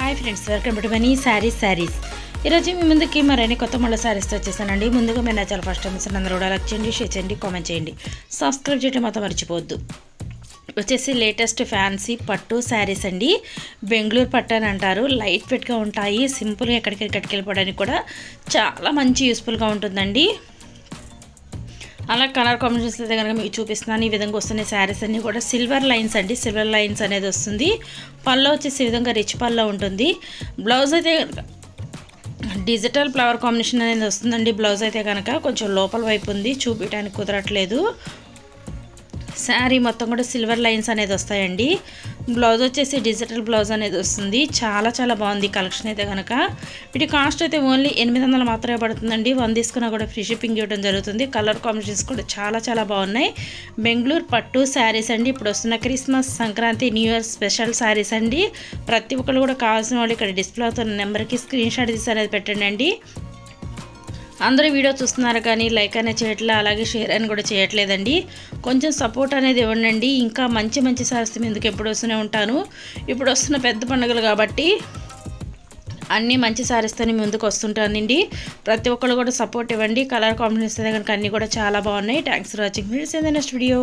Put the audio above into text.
Hi friends, welcome to money saris. ఈరోజు మీ ముందుకి మరిన్ని కొత్త మళ్ళీ శారీస్తో వచ్చేసానండి. ముందుగా మీరు నా చాలా ఫస్ట్ టైం ఇస్తాను, అందరూ కూడా లైక్ చేయండి, షేర్ చేయండి, కామెంట్ చేయండి, సబ్స్క్రైబ్ చేయడం మాత్రం మర్చిపోవద్దు. వచ్చేసి లేటెస్ట్ ఫ్యాన్సీ పట్టు శారీస్ అండి. బెంగళూరు పట్టు అని అంటారు. లైట్ వెయిట్గా ఉంటాయి, సింపుల్గా ఎక్కడికి వెళ్ళిపోవడానికి కూడా చాలా మంచి యూస్ఫుల్గా ఉంటుందండి. అలా కలర్ కాంబినేషన్స్ అయితే కనుక మీకు చూపిస్తున్నాను. ఈ విధంగా వస్తున్నాయి శారీస్ అన్నీ కూడా సిల్వర్ లైన్స్ అండి. సిల్వర్ లైన్స్ అనేది వస్తుంది. పళ్ళు వచ్చేసి ఈ విధంగా రిచ్ పళ్ళు ఉంటుంది. బ్లౌజ్ అయితే డిజిటల్ ఫ్లవర్ కాంబినేషన్ అనేది వస్తుందండి. బ్లౌజ్ అయితే కనుక కొంచెం లోపల వైపు ఉంది, చూపించడానికి కుదరట్లేదు. శారీ మొత్తం కూడా సిల్వర్ లైన్స్ అనేది వస్తాయండి. బ్లౌజ్ వచ్చేసి డిజిటల్ బ్లౌజ్ అనేది వస్తుంది. చాలా చాలా బాగుంది కలెక్షన్ అయితే కనుక. వీటి కాస్ట్ అయితే ఓన్లీ 800 మాత్రమే పడుతుందండి. 1 తీసుకున్నా కూడా ఫ్రీ షిప్పింగ్ ఇవ్వడం జరుగుతుంది. కలర్ కాంబినేషన్స్ కూడా చాలా చాలా బాగున్నాయి. బెంగళూరు పట్టు శారీస్ అండి. ఇప్పుడు వస్తున్న Christmas, Sankranti, new year special saris అండి. ప్రతి ఒక్కరు కూడా కావాల్సిన వాళ్ళు ఇక్కడ డిస్ప్లే అవుతున్న నెంబర్కి స్క్రీన్ షాట్ తీసి అనేది పెట్టండి అండి. అందరూ వీడియో చూస్తున్నారు కానీ లైక్ అనేది చేయట్లేదు, అలాగే షేర్ అని కూడా చేయట్లేదండి. కొంచెం సపోర్ట్ అనేది ఇవ్వండి. ఇంకా మంచి మంచి సారీస్ ఎందుకు ఎప్పుడు వస్తూనే ఉంటాను. ఇప్పుడు వస్తున్న పెద్ద పండుగలు కాబట్టి అన్నీ మంచి సారీస్తోనే ముందుకు వస్తుంటానండి. ప్రతి ఒక్కరు కూడా సపోర్ట్ ఇవ్వండి. కలర్ కాంబినేషన్ కనుక అన్నీ కూడా చాలా బాగున్నాయి. Thanks for watching. Next video.